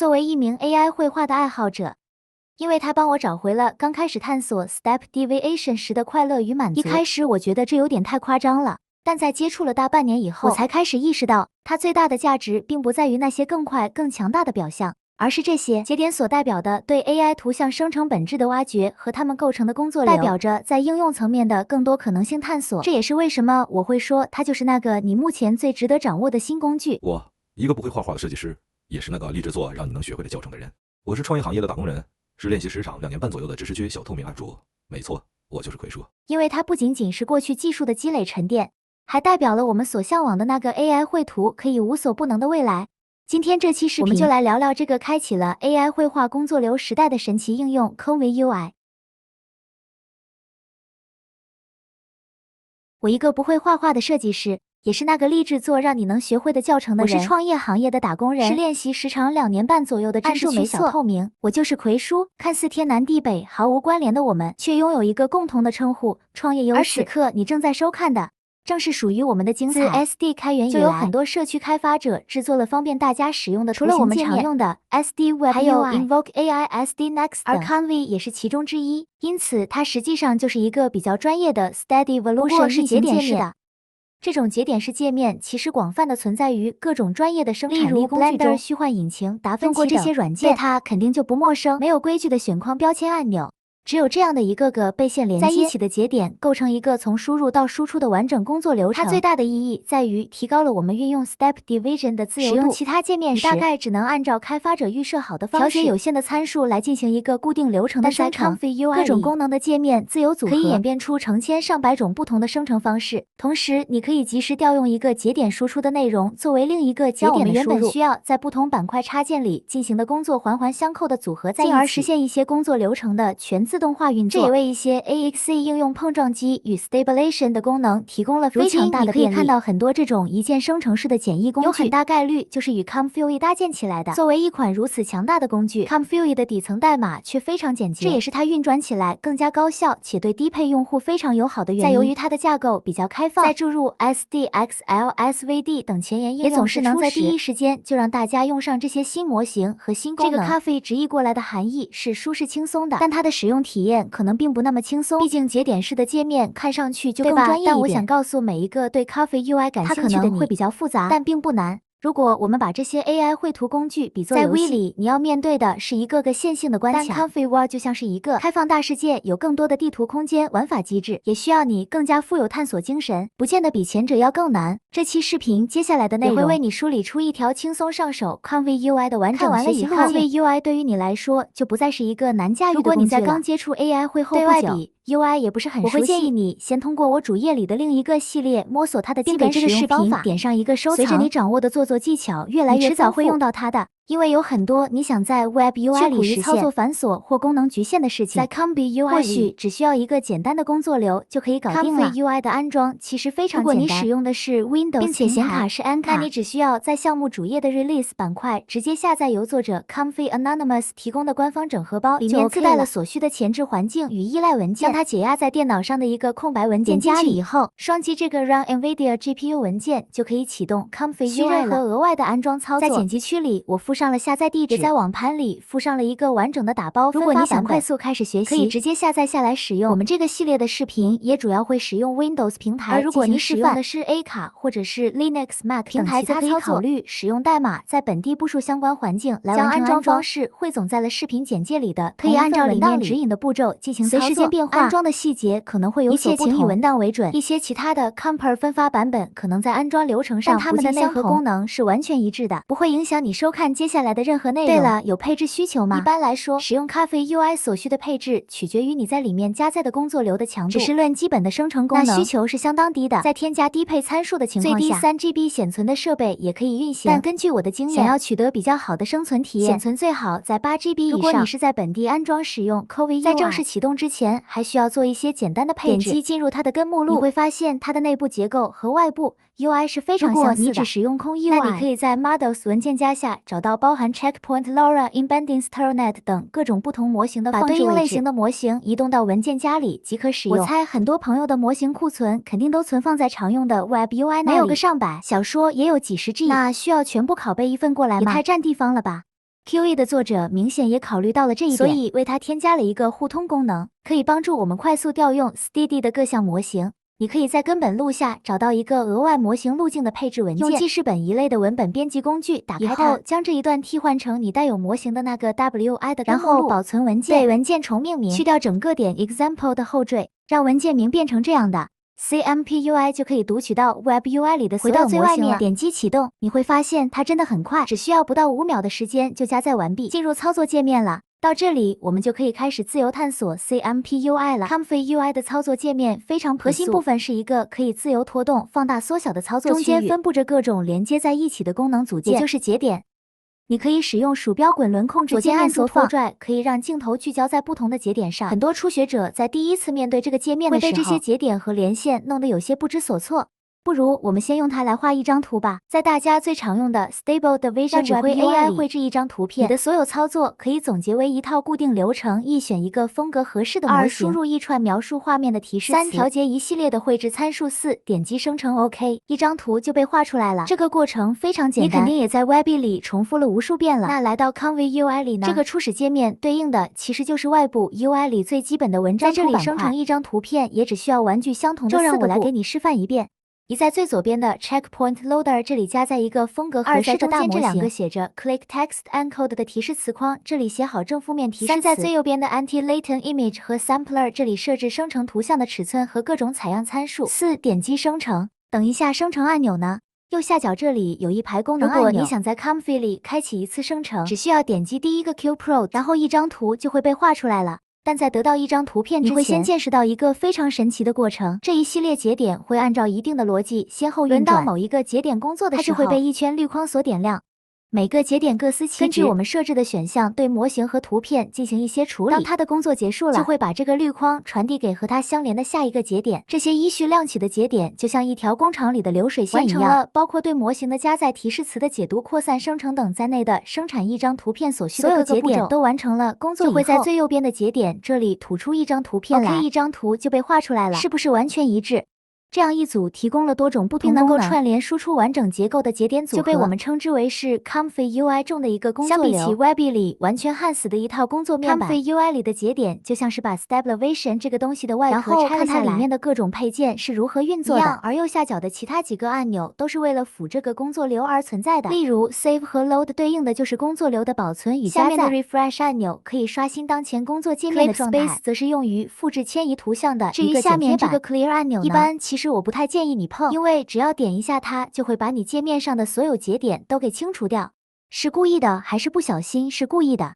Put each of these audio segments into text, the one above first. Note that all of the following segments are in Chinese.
作为一名 AI 绘画的爱好者，因为它帮我找回了刚开始探索 Step Deviation 时的快乐与满足。一开始我觉得这有点太夸张了，但在接触了大半年以后，我才开始意识到，它最大的价值并不在于那些更快、更强大的表象，而是这些节点所代表的对 AI 图像生成本质的挖掘和它们构成的工作流，代表着在应用层面的更多可能性探索。这也是为什么我会说它就是那个你目前最值得掌握的新工具。我一个不会画画的设计师，也是那个立志做让你能学会的教程的人。我是创业行业的打工人，是练习时长2年半左右的知识区小透明 UP 主。没错，我就是奎叔。因为它不仅仅是过去技术的积累沉淀，还代表了我们所向往的那个 AI 绘图可以无所不能的未来。今天这期视频，我们就来聊聊这个开启了 AI 绘画工作流时代的神奇应用 Canva UI。我一个不会画画的设计师，也是那个立志做让你能学会的教程的人。我是创业行业的打工人，是练习时长2年半左右的知识区小透明。我就是奎叔。看似天南地北毫无关联的我们，却拥有一个共同的称呼——创业优势。而此刻你正在收看的，正是属于我们的精彩。自 SD 开源以来，就有很多社区开发者制作了方便大家使用的图形界面，除了我们常用的 SD Web， 还有 Invoke AI、SD Next 等，而 Canva 也是其中之一。因此，它实际上就是一个比较专业的 Steady Evolution 是节点式的。这种节点式界面其实广泛的存在于各种专业的生产力工具中，虚幻引擎、达芬奇等。用过这些软件，对它肯定就不陌生。没有规矩的选框标签按钮。只有这样的一个个被线连接在一起的节点，构成一个从输入到输出的完整工作流程。它最大的意义在于提高了我们运用 Step Division 的自由度。使用其他界面时，大概只能按照开发者预设好的方式，调节有限的参数来进行一个固定流程的生成。各种功能的界面自由组合，可以演变出成千上百种不同的生成方式。同时，你可以及时调用一个节点输出的内容作为另一个节点的输入，将我们原本需要在不同板块插件里进行的工作环环相扣的组合在一起，进而实现一些工作流程的全自动化运作。这也为一些 AXE 应用碰撞机与 Stabilization 的功能提供了非常大的便利。你可以看到很多这种一键生成式的简易工具，有很大概率就是与 Canva 搭建起来的。作为一款如此强大的工具， Canva 的底层代码却非常简洁，这也是它运转起来更加高效且对低配用户非常友好的原因。再由于它的架构比较开放，在注入 SDXL、SVD 等前沿应用，也总是能在第一时间就让大家用上这些新模型和新功能。这个 Canva 直译过来的含义是舒适轻松的，但它的使用体验可能并不那么轻松，毕竟节点式的界面看上去就更专业一点。但我想告诉每一个对 Canva UI 感兴趣的你，它可能会比较复杂，但并不难。如果我们把这些 AI 绘图工具比作游戏，在 V 里你要面对的是一个个线性的关卡，但 Canva 就像是一个开放大世界，有更多的地图空间玩法机制，也需要你更加富有探索精神，不见得比前者要更难。这期视频接下来的内容也会为你梳理出一条轻松上手 Canva UI 的完整学习路径。Canva UI 对于你来说就不再是一个难驾驭的工具了。如果你在刚接触 AI 绘后不久，UI 也不是很熟悉，我会建议你先通过我主页里的另一个系列摸索它的基本使用方法，点上一个收藏。随着你掌握的做技巧越来越丰富，你迟早会用到它的。因为有很多你想在 Web UI 里实现操作繁琐或功能局限的事情，在 Canva UI 或许只需要一个简单的工作流就可以搞定了。Canva UI 的安装其实非常简单，如果你使用的是 Windows 并且显卡是 N 卡，那你只需要在项目主页的 Release 板块直接下载由作者 Canva Anonymous 提供的官方整合包，里面自带了所需的前置环境与依赖文件，将它解压在电脑上的一个空白文件夹里以后，双击这个 Run NVIDIA GPU 文件就可以启动 Canva UI 了。和额外的安装操作，在剪辑区里我附上了下载地址，也在网盘里附上了一个完整的打包分发版本。如果你想快速开始学习，可以直接下载下来使用。我们这个系列的视频也主要会使用 Windows 平台，而如果你使用的是 A 卡或者是 Linux、Mac 平台，则可以考虑使用代码在本地部署相关环境来完成安装方式汇总在了视频简介里的，可以按照里面指引的步骤进行操作，随时间变化。安装的细节可能会有所不同，一切请以文档为准。一些其他的 Comper 分发版本可能在安装流程上，但它们的内核功能是完全一致的，不会影响你收看接下来的任何内容。对了，有配置需求吗？一般来说，使用Canva UI 所需的配置取决于你在里面加载的工作流的强度，只是论基本的生成功能，那需求是相当低的。在添加低配参数的情况下，最低3GB 显存的设备也可以运行。但根据我的经验，想要取得比较好的生存体验，显存最好在8GB 以上。如果你是在本地安装使用 Canva UI，在正式启动之前，还需要做一些简单的配置。点击进入它的根目录，你会发现它的内部结构和外部UI 是非常相似的。如果你只使用空 UI， 那你可以在 Models 文件夹下找到包含 Checkpoint LoRa、Embeddings Telnet 等各种不同模型的放置位置，把对应类型的模型移动到文件夹里即可使用。我猜很多朋友的模型库存肯定都存放在常用的 Web UI 那里，没有个上百，小说也有几十 G， 那需要全部拷贝一份过来吗？也太占地方了吧。QE 的作者明显也考虑到了这一点，所以为它添加了一个互通功能，可以帮助我们快速调用 Std 的各项模型。你可以在根本录下找到一个额外模型路径的配置文件，用记事本一类的文本编辑工具打开它，以后将这一段替换成你带有模型的那个 WI 的，然后保存文件，对文件重命名，去掉整个点 example 的后缀，让文件名变成这样的。CMPUI 就可以读取到 WebUI 里的所有模型了。点击启动，你会发现它真的很快，只需要不到5秒的时间就加载完毕，进入操作界面了。到这里，我们就可以开始自由探索 CMPUI 了。ComfyUI 的操作界面非常朴素，核心部分是一个可以自由拖动、放大、缩小的操作区域，中间分布着各种连接在一起的功能组件，也就是节点。你可以使用鼠标滚轮控制左键按左拖拽，可以让镜头聚焦在不同的节点上。很多初学者在第一次面对这个界面的时候，会被这些节点和连线弄得有些不知所措。不如我们先用它来画一张图吧。在大家最常用的 Stable Diffusion 指挥 AI 绘制一张图片，你的所有操作可以总结为一套固定流程：一、选一个风格合适的模型；2、输入一串描述画面的提示词；3、调节一系列的绘制参数；4、点击生成 OK， 一张图就被画出来了。这个过程非常简单，你肯定也在 Webi 里重复了无数遍了。那来到 ComfyUI 里呢？这个初始界面对应的其实就是外部 UI 里最基本的文章。在这里生成一张图片也只需要玩具相同的4个步。就让我来给你示范一遍。一在最左边的 Checkpoint Loader 这里加载一个风格合适的大模型。2在中间这两个写着 Click Text Encode 的提示词框，这里写好正负面提示词。3在最右边的 Anti-Latent Image 和 Sampler 这里设置生成图像的尺寸和各种采样参数。4点击生成。等一下，生成按钮呢？右下角这里有一排功能按钮，如果你想在 Comfy 里开启一次生成，只需要点击第一个 Q Pro， 然后一张图就会被画出来了。但在得到一张图片之前，你会先见识到一个非常神奇的过程。这一系列节点会按照一定的逻辑先后运转，轮到某一个节点工作的时候，它就会被一圈绿框所点亮。每个节点各司其职，根据我们设置的选项对模型和图片进行一些处理。当它的工作结束了，就会把这个绿框传递给和它相连的下一个节点。这些依序亮起的节点就像一条工厂里的流水线一样，完成了包括对模型的加载、提示词的解读、扩散、生成等在内的生产一张图片所需的各个节点都完成了工作以后，就会在最右边的节点这里吐出一张图片来，一张图就被画出来了，是不是完全一致？这样一组提供了多种不同能够串联输出完整结构的节点组合，就被我们称之为是 ComfyUI 中的一个工作流。相比起 Webi 里完全焊死的一套工作面板， ComfyUI 里的节点就像是把 Stabilization 这个东西的外壳拆了下来，看它里面的各种配件是如何运作的。而右下角的其他几个按钮都是为了辅这个工作流而存在的。例如 Save 和 Load 对应的就是工作流的保存与加载。下面的 Refresh 按钮可以刷新当前工作界面的状态。Click Space 则是用于复制迁移图像的一个剪贴板。至于下面这个 Clear 按钮呢，一般其实我不太建议你碰，因为只要点一下它，就会把你界面上的所有节点都给清除掉。是故意的还是不小心？是故意的。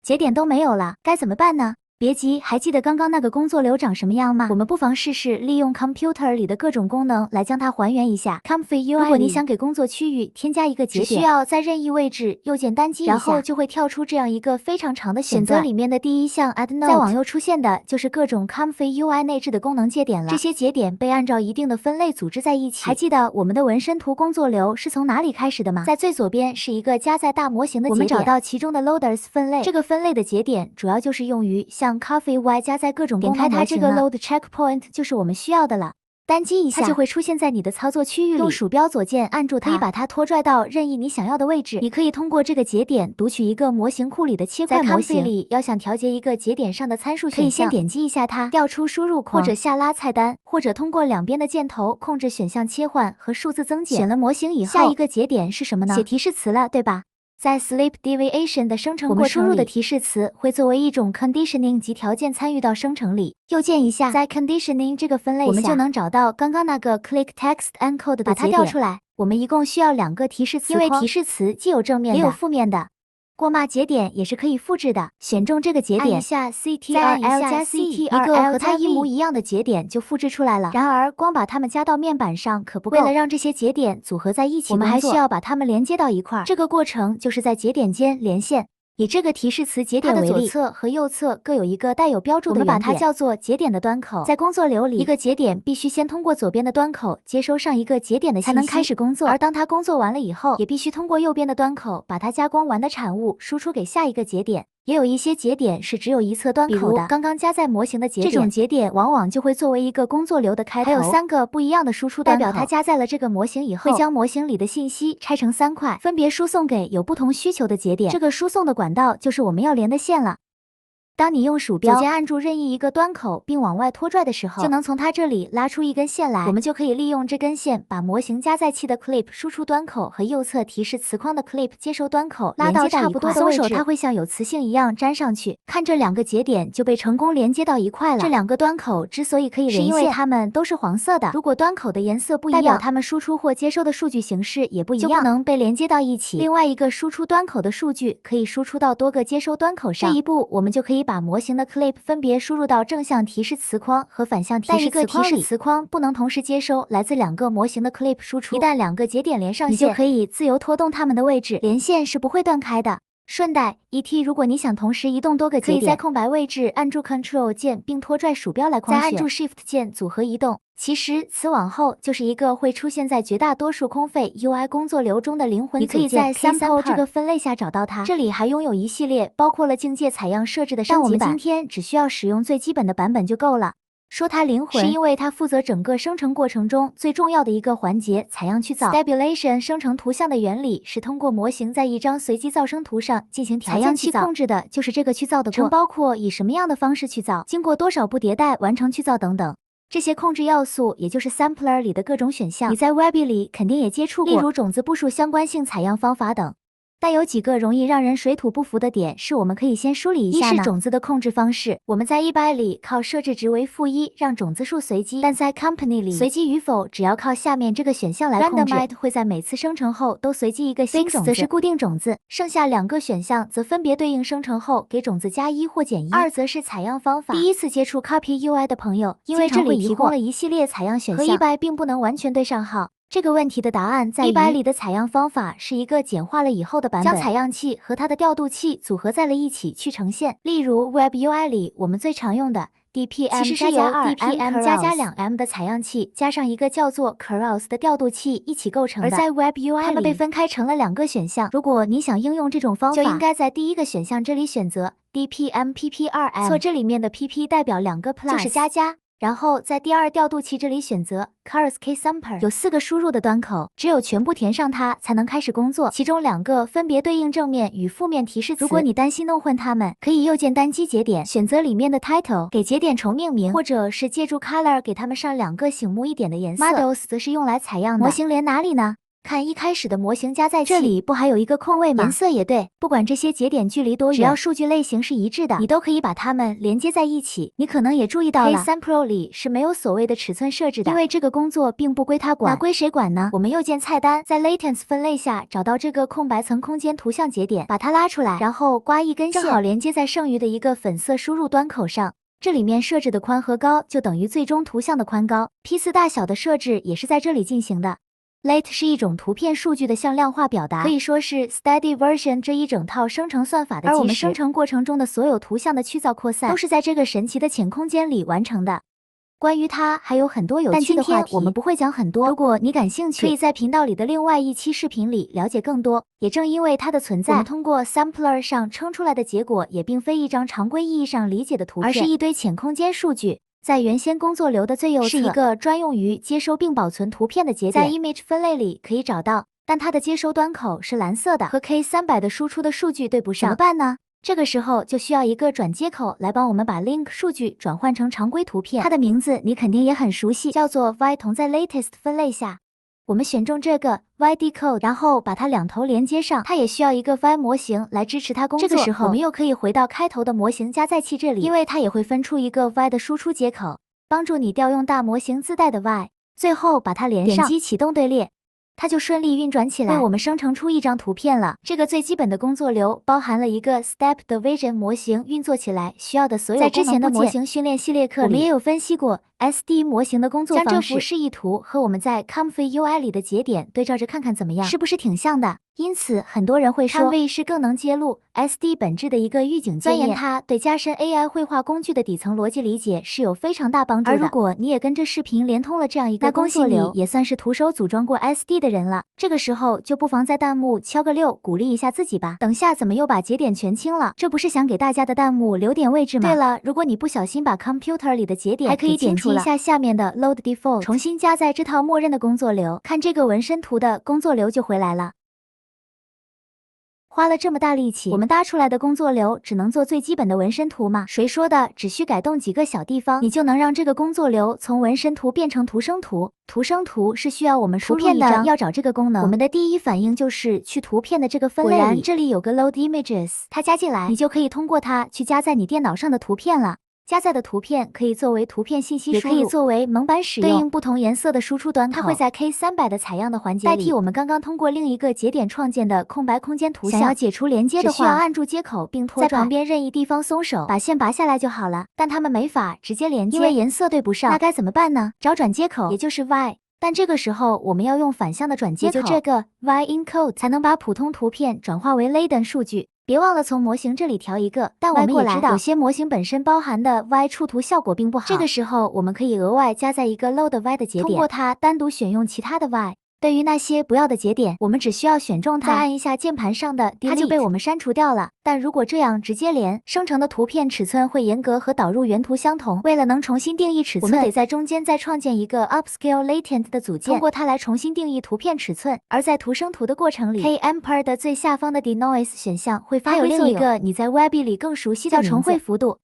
节点都没有了，该怎么办呢？别急，还记得刚刚那个工作流长什么样吗？我们不妨试试利用 Computer 里的各种功能来将它还原一下。ComfyUI 如果你想给工作区域添加一个节点，只需要在任意位置右键单击一下，然后就会跳出这样一个非常长的选择里面的第一项 Add Node， 再往右出现的就是各种 ComfyUI 内置的功能节点了。这些节点被按照一定的分类组织在一起。还记得我们的纹身图工作流是从哪里开始的吗？在最左边是一个加载大模型的节点，我们找到其中的 Loaders 分类，这个分类的节点主要就是用于像ComfyUI 加载各种功能模型。点开它这个 Load Checkpoint 就是我们需要的了。单击一下，它就会出现在你的操作区域里。用鼠标左键按住它，可以把它拖拽到任意你想要的位置。你可以通过这个节点读取一个模型库里的切块模型。在 Comfy 里，要想调节一个节点上的参数选项，可以先点击一下它，调出输入框，或者下拉菜单，或者通过两边的箭头控制选项切换和数字增减。选了模型以后，下一个节点是什么呢？写提示词了，对吧？在 Sleep Deviation 的生成过程里，我们输入的提示词会作为一种 conditioning 及条件参与到生成里。右键一下，在 conditioning 这个分类下，我们就能找到刚刚那个 Click Text Encode 的节点，把它调出来。我们一共需要2个提示词框，因为提示词既有正面的也有负面的。过骂节点也是可以复制的，选中这个节点，按一下 Ctrl 加 Ctrl， 一个和它一模一样的节点就复制出来了。然而，光把它们加到面板上可不够，为了让这些节点组合在一起，我们还需要把它们连接到一块儿。这个过程就是在节点间连线。以这个提示词节点为例，它的左侧和右侧各有一个带有标注的原点，我们把它叫做节点的端口。在工作流里，一个节点必须先通过左边的端口接收上一个节点的信息，才能开始工作。而当它工作完了以后，也必须通过右边的端口把它加工完的产物输出给下一个节点。也有一些节点是只有一侧端口的，刚刚加在模型的节点，这种节点往往就会作为一个工作流的开头。还有3个不一样的输出端口，代表它加在了这个模型以后，会将模型里的信息拆成3块，分别输送给有不同需求的节点。这个输送的管道就是我们要连的线了。当你用鼠标左键按住任意一个端口并往外拖拽的时候，就能从它这里拉出一根线来。我们就可以利用这根线把模型加载器的 clip 输出端口和右侧提示磁框的 clip 接收端口拉到差不多的位置，松手它会像有磁性一样粘上去。看这2个节点就被成功连接到一块了。这2个端口之所以可以连线，是因为它们都是黄色的。如果端口的颜色不一样，代表它们输出或接收的数据形式也不一样，就不能被连接到一起。另外一个输出端口的数据可以输出到多个接收端口上。这一步我们就可以把模型的 clip 分别输入到正向提示磁框和反向提示磁框里。但一个提示磁框不能同时接收来自2个模型的 clip 输出，一旦2个节点连上线，你就可以自由拖动它们的位置，连线是不会断开的。顺带一提，如果你想同时移动多个节点，可以在空白位置按住 Ctrl 键并拖拽鼠标来框选，再按住 Shift 键组合移动。其实此往后就是一个会出现在绝大多数空肺 UI 工作流中的灵魂组件。你可以在 Sample 这个分类下找到它。这里还拥有一系列包括了境界采样设置的升级版，但我们今天只需要使用最基本的版本就够了。说它灵魂，是因为它负责整个生成过程中最重要的一个环节——采样去噪。Stabulation 生成图像的原理是通过模型在一张随机噪声图上进行条件去噪，控制的就是这个去噪的过程，包括以什么样的方式去噪，经过多少步迭代完成去噪等等。这些控制要素也就是 Sampler 里的各种选项，你在 Webby 里肯定也接触过，例如种子步数相关性采样方法等。但有几个容易让人水土不服的点是我们可以先梳理一下呢。一是种子的控制方式，我们在100里靠设置值为-1，让种子数随机，但在 Company 里随机与否只要靠下面这个选项来控制。Randomite 会在每次生成后都随机一个新种子，则是固定种子，剩下2个选项则分别对应生成后给种子加1或减1。2则是采样方法。第一次接触 Copy UI 的朋友，因为这里提供了一系列采样选项，和100并不能完全对上号。这个问题的答案在于100里的采样方法是一个简化了以后的版本，将采样器和它的调度器组合在了一起去呈现。例如 Web UI 里我们最常用的 DPM 其实是由 DPM 加2M 的采样器加上一个叫做 Carouse 的调度器一起构成的。而在 Web UI 里，它们被分开成了2个选项。如果你想应用这种方法，就应该在第一个选项这里选择 DPM PP2M， 错，这里面的 PP 代表2个 plus， 就是加。然后在第2调度器这里选择 Chorus K-Samper， 有4个输入的端口，只有全部填上它才能开始工作，其中2个分别对应正面与负面提示词。如果你担心弄混它们，可以右键单击节点，选择里面的 Title， 给节点重命名，或者是借助 Color 给它们上2个醒目一点的颜色。Models 则是用来采样的。模型连哪里呢？看一开始的模型加载器，这里不还有一个空位吗？颜色也对，不管这些节点距离多远，只要数据类型是一致的，你都可以把它们连接在一起。你可能也注意到了 ，K-Sample 里是没有所谓的尺寸设置的，因为这个工作并不归它管。那归谁管呢？我们右键菜单，在 Latents 分类下找到这个空白层空间图像节点，把它拉出来，然后刮一根线，正好连接在剩余的一个粉色输入端口上。这里面设置的宽和高就等于最终图像的宽高，批次大小的设置也是在这里进行的。Late 是一种图片数据的向量化表达，可以说是 Steady Version 这一整套生成算法的基石。而我们生成过程中的所有图像的去噪扩散，都是在这个神奇的浅空间里完成的。关于它还有很多有趣的话题，但今天我们不会讲很多。如果你感兴趣，可以在频道里的另外一期视频里了解更多。也正因为它的存在，我们通过 Sampler 上称出来的结果也并非一张常规意义上理解的图片，而是一堆浅空间数据。在原先工作流的最右侧是一个专用于接收并保存图片的节点，在 Image 分类里可以找到，但它的接收端口是蓝色的，和 K300的输出的数据对不上，怎么办呢？这个时候就需要一个转接口来帮我们把 Link 数据转换成常规图片，它的名字你肯定也很熟悉，叫做 Y 同在 Latest 分类下。我们选中这个 YDecode， 然后把它2头连接上，它也需要一个 Y 模型来支持它工作。这个时候我们又可以回到开头的模型加载器这里，因为它也会分出一个 Y 的输出接口，帮助你调用大模型自带的 Y。最后把它连上，点击启动队列，它就顺利运转起来，为我们生成出一张图片了。这个最基本的工作流包含了一个 Step Division 模型运作起来需要的所有功能部件。在之前的模型训练系列课里，我们也有分析过 SD 模型的工作方式。将这幅示意图和我们在 Comfy UI 里的节点对照着看看怎么样，是不是挺像的？因此，很多人会说 Comfy 是更能揭露 SD 本质的一个预警界面。钻研它对加深 AI 绘画工具的底层逻辑理解是有非常大帮助的。而如果你也跟这视频连通了这样一个工作流，也算是徒手组装过 SD 的人了。这个时候就不妨在弹幕敲个6，鼓励一下自己吧。等下怎么又把节点全清了？这不是想给大家的弹幕留点位置吗？对了，如果你不小心把 Computer 里的节点，还可以点击一下下面的 Load Default， 重新加载这套默认的工作流，看这个纹身图的工作流就回来了。花了这么大力气，我们搭出来的工作流只能做最基本的纹身图吗？谁说的？只需改动几个小地方，你就能让这个工作流从纹身图变成图生图。图生图是需要我们输入一张，要找这个功能，我们的第一反应就是去图片的这个分类里。果然，这里有个 Load Images， 它加进来，你就可以通过它去加载你电脑上的图片了。加载的图片可以作为图片信息输入，也可以作为蒙版使用，对应不同颜色的输出端口。它会在 K300 的采样的环节里代替我们刚刚通过另一个节点创建的空白空间图像。想要解除连接的话，只需要按住接口并拖拽，在旁边任意地方松手，把线拔下来就好了。但它们没法直接连接，因为颜色对不上。那该怎么办呢？找转接口，也就是 Y。但这个时候我们要用反向的转接口，就这个 Y encode 才能把普通图片转化为 Laden 数据。别忘了从模型这里调一个，但我们也知道有些模型本身包含的 Y 触图效果并不好。这个时候我们可以额外加载一个 Load Y 的节点，通过它单独选用其他的 Y。对于那些不要的节点，我们只需要选中它，再按一下键盘上的 Delete， 它就被我们删除掉了。但如果这样直接连，生成的图片尺寸会严格和导入原图相同。为了能重新定义尺寸，我们得在中间再创建一个 Upscale Latent 的组件，通过它来重新定义图片尺寸。而在图生图的过程里 ，KMPR 的最下方的 Denoise 选项会发挥作用。还有另一个你在 Webby 里更熟悉的名字，叫重绘幅度。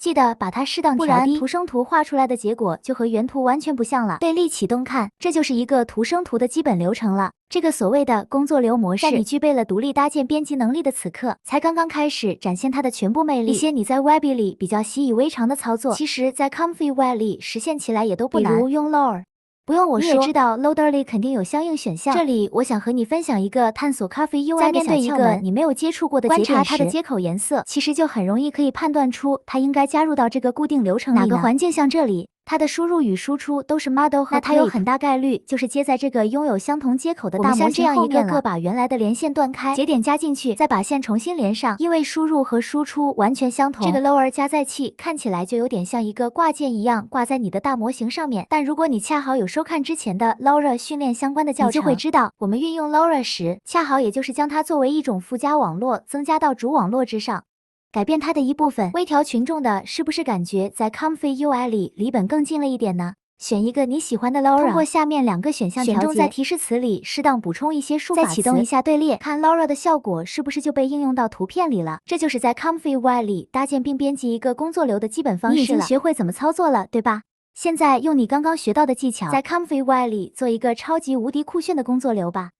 记得把它适当调低，不然图生图画出来的结果就和原图完全不像了。对立启动看，这就是一个图生图的基本流程了。这个所谓的工作流模式，在你具备了独立搭建编辑能力的此刻，才刚刚开始展现它的全部魅力。一些你在 Webby 里比较习以为常的操作，其实在 Comfy UI 里实现起来也都不难。比如用 Lower。不用我说，你也知道 Loader 里肯定有相应选项。这里我想和你分享一个探索 Comfy UI 的小窍门。在面对一个你没有接触过的节点时，观察它的接口颜色，其实就很容易可以判断出它应该加入到这个固定流程里。哪个环境像这里，它的输入与输出都是 model 和 clip， 那它有很大概率就是接在这个拥有相同接口的大模型后面了。我们像这样一个个把原来的连线断开，节点加进去，再把线重新连上，因为输入和输出完全相同。这个 Lower 加载器看起来就有点像一个挂件一样挂在你的大模型上面。但如果你恰好有收看之前的 LoRa 训练相关的教程，你就会知道，我们运用 LoRa 时，恰好也就是将它作为一种附加网络增加到主网络之上。改变它的一部分，微调群众的，是不是感觉在 Comfy UI 里离本更近了一点呢？选一个你喜欢的 Loader， 通过下面2个选项调节，选中在提示词里适当补充一些数法词，再启动一下队列，看 Loader 的效果是不是就被应用到图片里了。这就是在 Comfy UI 里搭建并编辑一个工作流的基本方式了。你已经学会怎么操作了，对吧？现在用你刚刚学到的技巧，在 Comfy UI 里做一个超级无敌酷炫的工作流吧。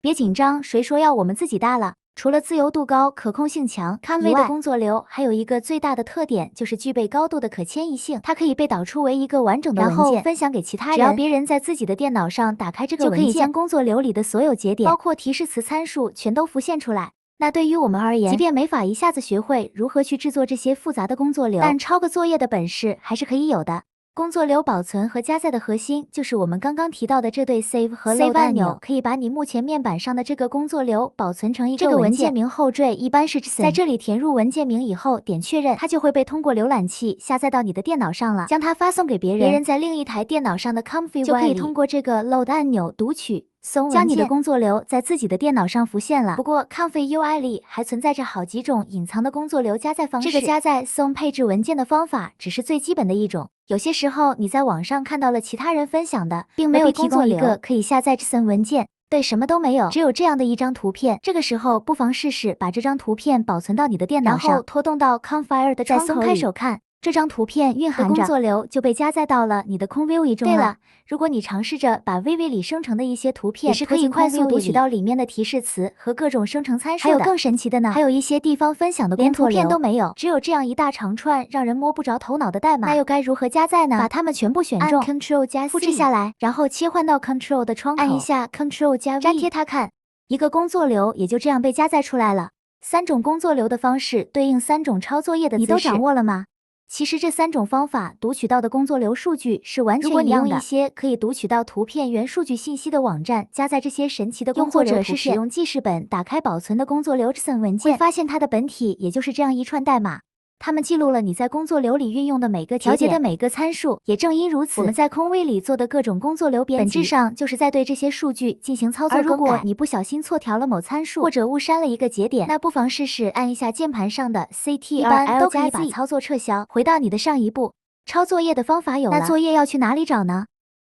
别紧张，谁说要我们自己搭了？除了自由度高、可控性强 ，Comfy 的工作流还有一个最大的特点，就是具备高度的可迁移性。它可以被导出为一个完整的文件，然后分享给其他人。只要别人在自己的电脑上打开这个文件，就可以将工作流里的所有节点，包括提示词参数，全都浮现出来。那对于我们而言，即便没法一下子学会如何去制作这些复杂的工作流，但抄个作业的本事还是可以有的。工作流保存和加载的核心就是我们刚刚提到的这对 Save 和 Load 按钮，可以把你目前面板上的这个工作流保存成一个文件名后缀，一般是 JSON。在这里填入文件名以后，点确认，它就会被通过浏览器下载到你的电脑上了，将它发送给别人。别人在另一台电脑上的 Comfy UI 就可以通过这个 Load 按钮读取。将你的工作流在自己的电脑上浮现了。不过 Comfy UI 里还存在着好几种隐藏的工作流加载方式。这个加载 SOM 配置文件的方法只是最基本的一种。有些时候你在网上看到了其他人分享的，并没有提供一个可以下载 JSON 文件。对，什么都没有，只有这样的一张图片。这个时候不妨试试把这张图片保存到你的电脑上，然后拖动到 Comfire 的窗口里，再松开手看。这张图片蕴含着工作流就被加载到了你的空 View 中了。对了，如果你尝试着把 View 里生成的一些图片，也是可以快速读取到里面的提示词和各种生成参数的。还有更神奇的呢，还有一些地方分享的工作流连图片都没有，只有这样一大长串让人摸不着头脑的代码。那又该如何加载呢？把它们全部选中，按 Ctrl 加 C 复制下来，然后切换到 Control 的窗口，按一下 Ctrl 加 V 粘贴它看，一个工作流也就这样被加载出来了。3种工作流的方式对应3种抄作业的姿势，你都掌握了吗？其实这3种方法读取到的工作流数据是完全一样的。如果你用一些可以读取到图片原数据信息的网站，加在这些神奇的工作流图片，或者是使用记事本打开保存的工作流 JSON 文件，会发现它的本体也就是这样一串代码。它们记录了你在工作流里运用的每个调节的每个参数。也正因如此，我们在空位里做的各种工作流编辑，本质上就是在对这些数据进行操作更改。而如果你不小心错调了某参数，或者误删了一个节点，那不妨试试按一下键盘上的 Ctrl+Z， 都可以把操作撤销，回到你的上一步。抄作业的方法有了，那作业要去哪里找呢？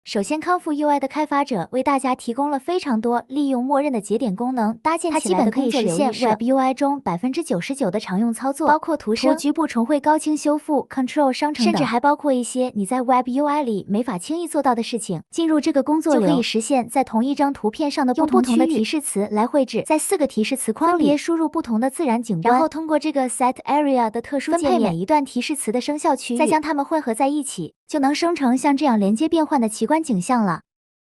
首先，康复 UI 的开发者为大家提供了非常多利用默认的节点功能搭建起来的工作流预设，它基本可以实现 Web UI 中99%的常用操作，包括图生、局部重绘、高清修复、Control 商城等，甚至还包括一些你在 Web UI 里没法轻易做到的事情。进入这个工作流，就可以实现在同一张图片上的不同的提示词来绘制，在4个提示词框里分别输入不同的自然景观，然后通过这个 Set Area 的特殊界面分配每一段提示词的生效区域，再将它们混合在一起，就能生成像这样连接变换的奇观景象了。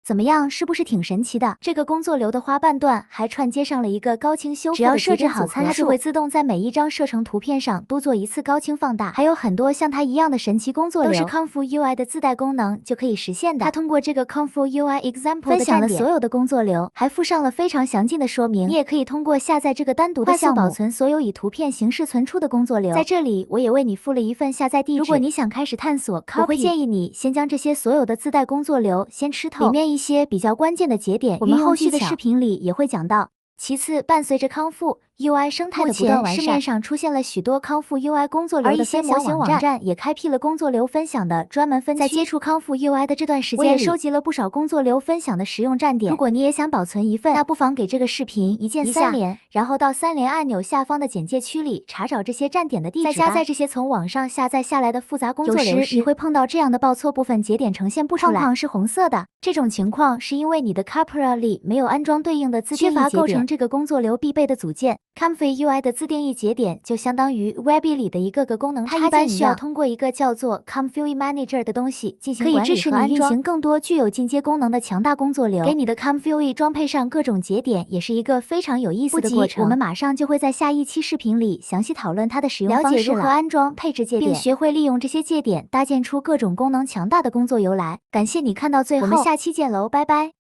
怎么样，是不是挺神奇的？这个工作流的花瓣段还串接上了一个高清修复的，只要设置好参数，它就会自动在每一张设成图片上多做一次高清放大。还有很多像它一样的神奇工作流，都是康复 UI 的自带功能就可以实现的。它通过这个康复 UI Example 分享了所有的工作流，还附上了非常详尽的说明。你也可以通过下载这个单独的项目，快速保存所有以图片形式存出的工作流。在这里，我也为你附了一份下载地址。如果你想开始探索 Copy， 我会建议你先将这些所有的自带工作流先吃透，里面一些比较关键的节点，我们后续的视频里也会讲到。其次，伴随着康复 UI 生态的不断完善，市面上出现了许多康复 UI 工作流的分享网站，也开辟了工作流分享的专门分区。在接触康复 UI 的这段时间里，我也收集了不少工作流分享的实用站点。如果你也想保存一份，那不妨给这个视频一键3连，然后到3连按钮下方的简介区里查找这些站点的地址，再加载这些从网上下载下来的复杂工作流时，你会碰到这样的报错部分节点呈现不出来，框框是红色的。这种情况是因为你的 Capra 里没有安装对应的自定义节点，缺乏构成这个工作流必备的组件。Comfy UI 的自定义节点就相当于 Webby 里的一个个功能插件，它一般需要通过一个叫做 Comfy Manager 的东西进行管理和安装，可以支持你运行更多具有进阶功能的强大工作流。给你的 Comfy 装配上各种节点，也是一个非常有意思的过程。我们马上就会在下一期视频里详细讨论它的使用方式，了解如何安装、配置节点，并学会利用这些节点搭建出各种功能强大的工作流来。感谢你看到最后，我们下期见喽，拜拜。